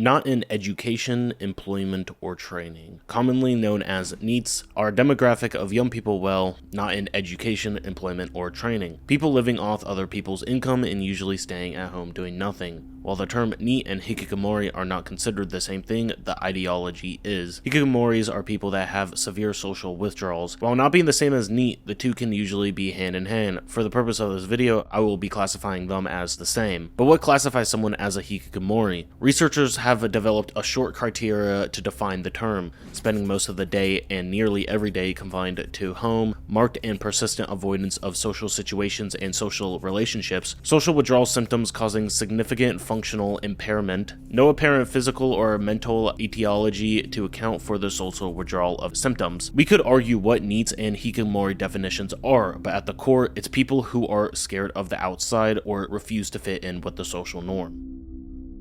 not in education, employment, or training. Commonly known as NEETs, are a demographic of young people not in education, employment, or training. People living off other people's income and usually staying at home doing nothing. While the term NEET and hikikomori are not considered the same thing, the ideology is. Hikikomoris are people that have severe social withdrawals. While not being the same as NEET, the two can usually be hand in hand. For the purpose of this video, I will be classifying them as the same. But what classifies someone as a hikikomori? Researchers have developed a short criteria to define the term: spending most of the day and nearly every day confined to home, marked and persistent avoidance of social situations and social relationships, social withdrawal symptoms causing significant functional impairment, no apparent physical or mental etiology to account for the social withdrawal of symptoms. We could argue what NEETs and hikikomori definitions are, but at the core, it's people who are scared of the outside or refuse to fit in with the social norm.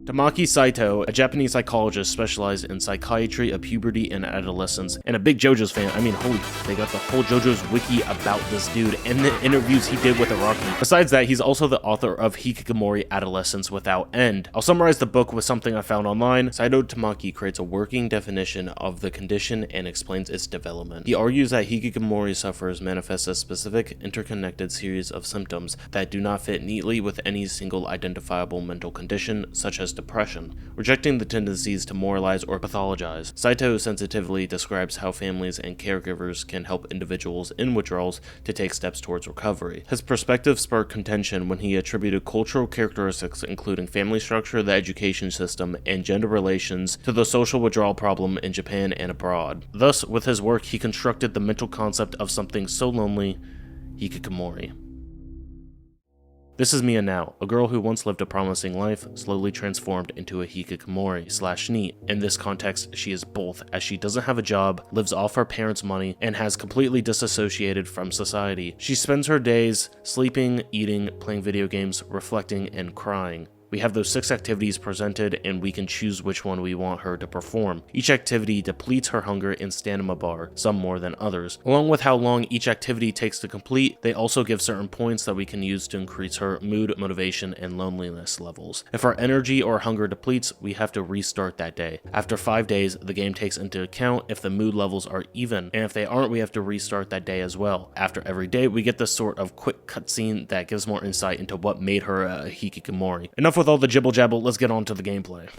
Tamaki Saito, a Japanese psychologist specialized in psychiatry of puberty and adolescence, and a big JoJo's fan. I mean, holy, they got the whole JoJo's wiki about this dude and the interviews he did with Araki. Besides that, he's also the author of Hikikomori Adolescence Without End. I'll summarize the book with something I found online. Saito Tamaki creates a working definition of the condition and explains its development. He argues that hikikomori sufferers manifest a specific, interconnected series of symptoms that do not fit neatly with any single identifiable mental condition, such as depression, rejecting the tendencies to moralize or pathologize. Saito sensitively describes how families and caregivers can help individuals in withdrawals to take steps towards recovery. His perspective sparked contention when he attributed cultural characteristics including family structure, the education system, and gender relations to the social withdrawal problem in Japan and abroad. Thus, with his work, he constructed the mental concept of something so lonely, hikikomori. This is Mia now, a girl who once lived a promising life, slowly transformed into a hikikomori/NEET. In this context, she is both, as she doesn't have a job, lives off her parents' money, and has completely disassociated from society. She spends her days sleeping, eating, playing video games, reflecting, and crying. We have those 6 activities presented, and we can choose which one we want her to perform. Each activity depletes her hunger and stamina bar, some more than others. Along with how long each activity takes to complete, they also give certain points that we can use to increase her mood, motivation, and loneliness levels. If our energy or hunger depletes, we have to restart that day. After 5 days, the game takes into account if the mood levels are even, and if they aren't, we have to restart that day as well. After every day, we get this sort of quick cutscene that gives more insight into what made her a hikikomori. Enough with all the jibble jabble, let's get on to the gameplay.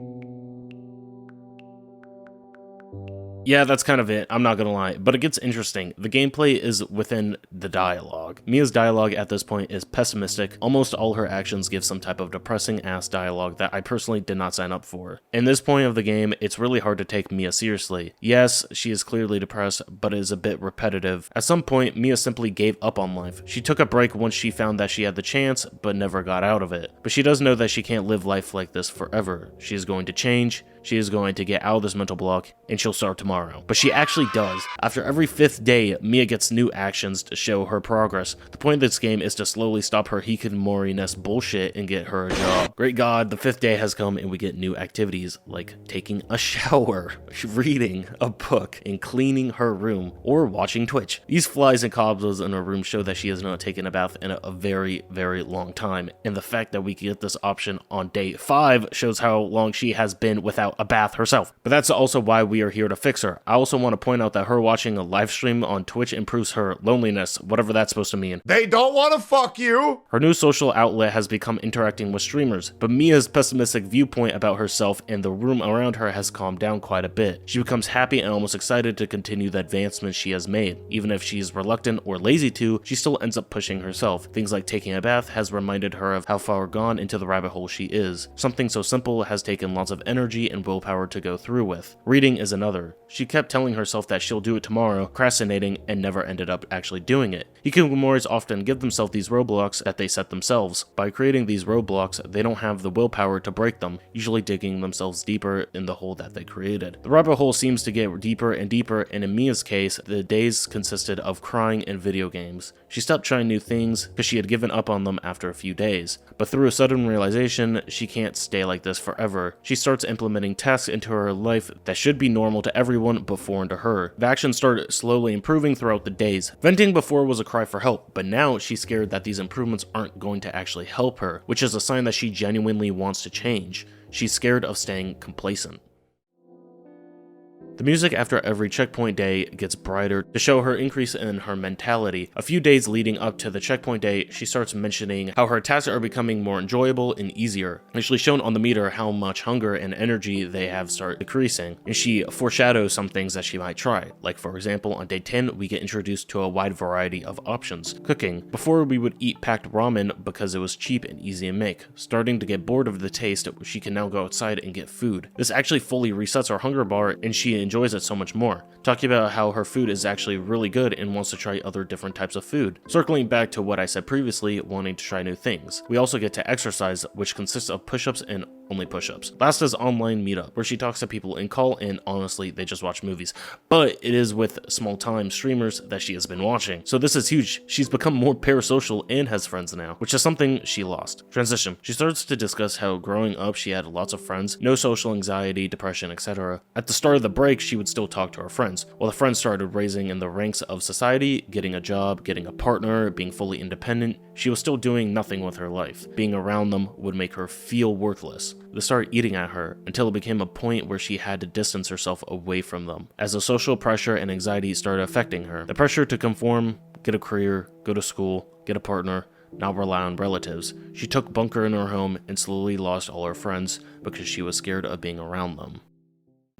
Yeah, that's kind of it, I'm not gonna lie, but it gets interesting. The gameplay is within the dialogue. Mia's dialogue at this point is pessimistic. Almost all her actions give some type of depressing ass dialogue that I personally did not sign up for. In this point of the game, it's really hard to take Mia seriously. Yes, she is clearly depressed, but it is a bit repetitive. At some point, Mia simply gave up on life. She took a break once she found that she had the chance, but never got out of it. But she does know that she can't live life like this forever. She is going to change. She is going to get out of this mental block, and she'll start tomorrow. But she actually does. After every 5th day, Mia gets new actions to show her progress. The point of this game is to slowly stop her hikikomori-ness bullshit and get her a job. Great God, the 5th day has come and we get new activities, like taking a shower, reading a book, and cleaning her room, or watching Twitch. These flies and cobwebs in her room show that she has not taken a bath in a very, very long time, and the fact that we get this option on day 5 shows how long she has been without a bath herself. But that's also why we are here to fix her. I also want to point out that her watching a live stream on Twitch improves her loneliness, whatever that's supposed to mean. They don't want to fuck you! Her new social outlet has become interacting with streamers, but Mia's pessimistic viewpoint about herself and the room around her has calmed down quite a bit. She becomes happy and almost excited to continue the advancements she has made. Even if she's reluctant or lazy to, she still ends up pushing herself. Things like taking a bath has reminded her of how far gone into the rabbit hole she is. Something so simple has taken lots of energy and willpower to go through with. Reading is another. She kept telling herself that she'll do it tomorrow, procrastinating, and never ended up actually doing it. Hikikomoris often give themselves these roadblocks that they set themselves. By creating these roadblocks, they don't have the willpower to break them, usually digging themselves deeper in the hole that they created. The rabbit hole seems to get deeper and deeper, and in Mia's case, the days consisted of crying and video games. She stopped trying new things because she had given up on them after a few days. But through a sudden realization, she can't stay like this forever. She starts implementing tasks into her life that should be normal to everyone but foreign to her. The actions started slowly improving throughout the days. Venting before was a cry for help, but now she's scared that these improvements aren't going to actually help her, which is a sign that she genuinely wants to change. She's scared of staying complacent. The music after every checkpoint day gets brighter to show her increase in her mentality. A few days leading up to the checkpoint day, she starts mentioning how her tasks are becoming more enjoyable and easier, actually shown on the meter how much hunger and energy they have start decreasing, and she foreshadows some things that she might try. Like for example, on day 10, we get introduced to a wide variety of options. Cooking. Before we would eat packed ramen because it was cheap and easy to make. Starting to get bored of the taste, she can now go outside and get food. This actually fully resets her hunger bar, and she enjoys it so much more. Talking about how her food is actually really good and wants to try other different types of food. Circling back to what I said previously, wanting to try new things. We also get to exercise, which consists of push-ups and only push-ups. Last is online meetup, where she talks to people in call, and honestly, they just watch movies. But it is with small-time streamers that she has been watching. So this is huge. She's become more parasocial and has friends now, which is something she lost. Transition. She starts to discuss how growing up she had lots of friends, no social anxiety, depression, etc. At the start of the break, she would still talk to her friends, while the friends started raising in the ranks of society, getting a job, getting a partner, being fully independent. She was still doing nothing with her life. Being around them would make her feel worthless. They started eating at her until it became a point where she had to distance herself away from them, as the social pressure and anxiety started affecting her. The pressure to conform, get a career, go to school, get a partner, not rely on relatives. She took bunker in her home and slowly lost all her friends because she was scared of being around them.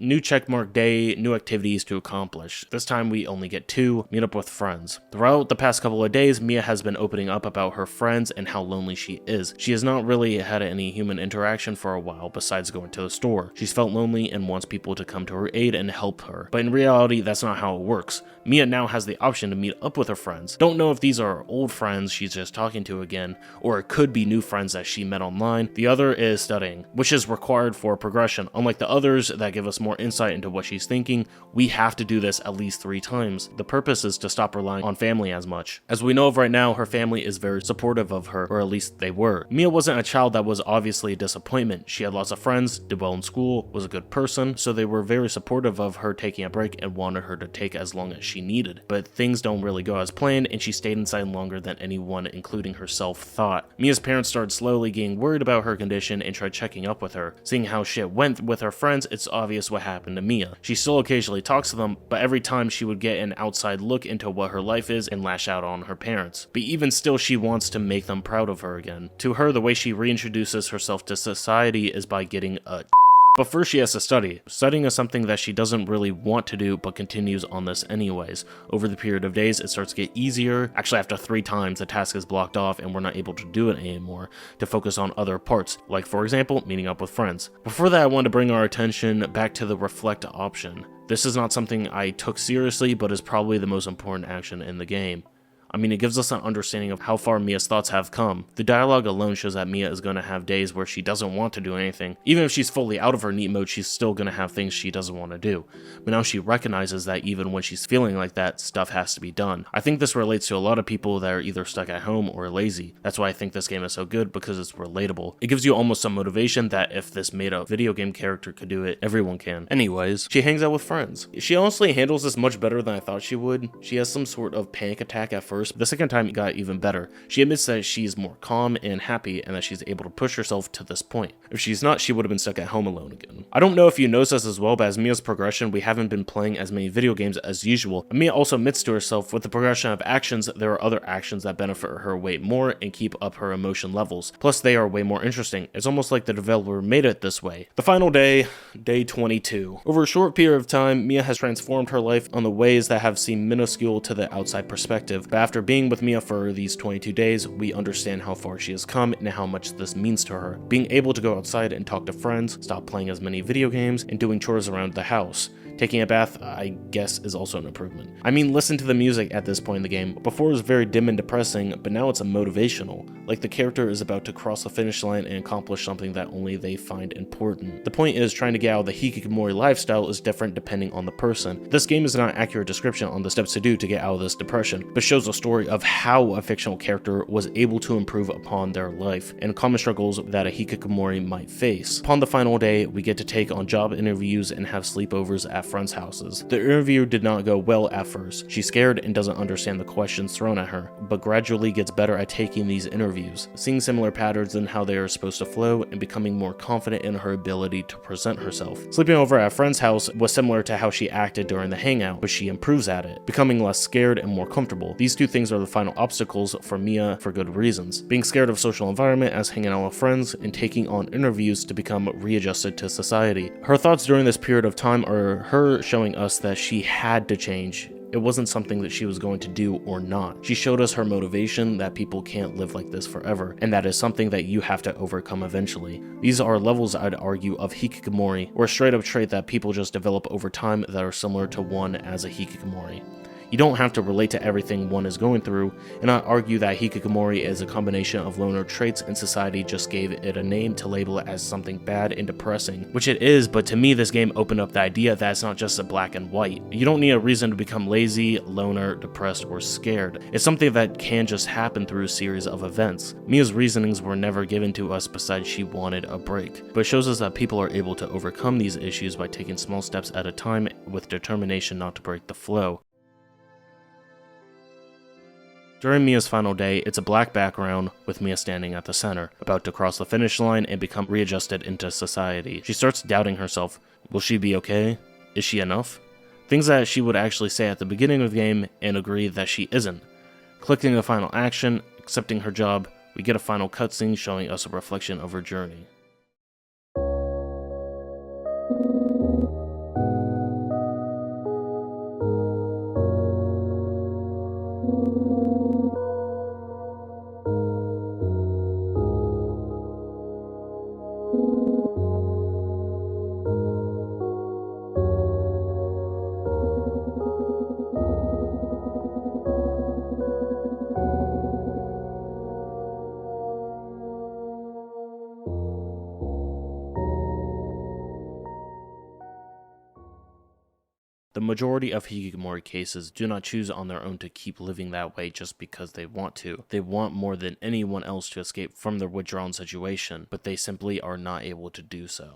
New checkmark day, new activities to accomplish. This time we only get 2, meet up with friends. Throughout the past couple of days, Mia has been opening up about her friends and how lonely she is. She has not really had any human interaction for a while besides going to the store. She's felt lonely and wants people to come to her aid and help her. But in reality, that's not how it works. Mia now has the option to meet up with her friends. Don't know if these are old friends she's just talking to again, or it could be new friends that she met online. The other is studying, which is required for progression. Unlike the others that give us more insight into what she's thinking, we have to do this at least 3 times. The purpose is to stop relying on family as much. As we know of right now, her family is very supportive of her, or at least they were. Mia wasn't a child that was obviously a disappointment. She had lots of friends, did well in school, was a good person, so they were very supportive of her taking a break and wanted her to take as long as she needed. But things don't really go as planned, and she stayed inside longer than anyone, including herself, thought. Mia's parents started slowly getting worried about her condition and tried checking up with her. Seeing how shit went with her friends, it's obvious what happened to Mia. She still occasionally talks to them, but every time she would get an outside look into what her life is and lash out on her parents. But even still, she wants to make them proud of her again. To her, the way she reintroduces herself to society is by getting a But first she has to study. Studying is something that she doesn't really want to do, but continues on this anyways. Over the period of days, it starts to get easier. Actually, after 3 times, the task is blocked off and we're not able to do it anymore, to focus on other parts, like for example, meeting up with friends. Before that, I want to bring our attention back to the reflect option. This is not something I took seriously, but is probably the most important action in the game. I mean, it gives us an understanding of how far Mia's thoughts have come. The dialogue alone shows that Mia is going to have days where she doesn't want to do anything. Even if she's fully out of her neat mode, she's still going to have things she doesn't want to do. But now she recognizes that even when she's feeling like that, stuff has to be done. I think this relates to a lot of people that are either stuck at home or lazy. That's why I think this game is so good, because it's relatable. It gives you almost some motivation that if this made-up video game character could do it, everyone can. Anyways, she hangs out with friends. She honestly handles this much better than I thought she would. She has some sort of panic attack at first. The second time it got even better. She admits that she's more calm and happy and that she's able to push herself to this point. If she's not, she would have been stuck at home alone again. I don't know if you noticed this as well, but as Mia's progression, we haven't been playing as many video games as usual. And Mia also admits to herself, with the progression of actions, there are other actions that benefit her way more and keep up her emotion levels. Plus, they are way more interesting. It's almost like the developer made it this way. The final day, day 22. Over a short period of time, Mia has transformed her life on the ways that have seemed minuscule to the outside perspective. But after being with Mia for these 22 days, we understand how far she has come and how much this means to her. Being able to go outside and talk to friends, stop playing as many video games, and doing chores around the house. Taking a bath, I guess, is also an improvement. I mean, listen to the music at this point in the game. Before it was very dim and depressing, but now it's motivational. Like the character is about to cross the finish line and accomplish something that only they find important. The point is, trying to get out of the hikikomori lifestyle is different depending on the person. This game is not an accurate description on the steps to do to get out of this depression, but shows a story of how a fictional character was able to improve upon their life and common struggles that a hikikomori might face. Upon the final day, we get to take on job interviews and have sleepovers at friends' houses. The interview did not go well at first. She's scared and doesn't understand the questions thrown at her, but gradually gets better at taking these interviews, seeing similar patterns in how they are supposed to flow and becoming more confident in her ability to present herself. Sleeping over at a friend's house was similar to how she acted during the hangout, but she improves at it, becoming less scared and more comfortable. These two things are the final obstacles for Mia for good reasons. Being scared of social environment as hanging out with friends and taking on interviews to become readjusted to society. Her thoughts during this period of time are her showing us that she had to change. It wasn't something that she was going to do or not. She showed us her motivation that people can't live like this forever, and that is something that you have to overcome eventually. These are levels, I'd argue, of hikikomori, or a straight up trait that people just develop over time that are similar to one as a hikikomori. You don't have to relate to everything one is going through, and I argue that hikikomori is a combination of loner traits and society just gave it a name to label it as something bad and depressing, which it is, but to me this game opened up the idea that it's not just a black and white. You don't need a reason to become lazy, loner, depressed, or scared. It's something that can just happen through a series of events. Mia's reasonings were never given to us besides she wanted a break, but it shows us that people are able to overcome these issues by taking small steps at a time with determination not to break the flow. During Mia's final day, it's a black background with Mia standing at the center, about to cross the finish line and become readjusted into society. She starts doubting herself. Will she be okay? Is she enough? Things that she would actually say at the beginning of the game and agree that she isn't. Clicking the final action, accepting her job, we get a final cutscene showing us a reflection of her journey. The majority of hikikomori cases do not choose on their own to keep living that way just because they want to. They want more than anyone else to escape from their withdrawn situation, but they simply are not able to do so.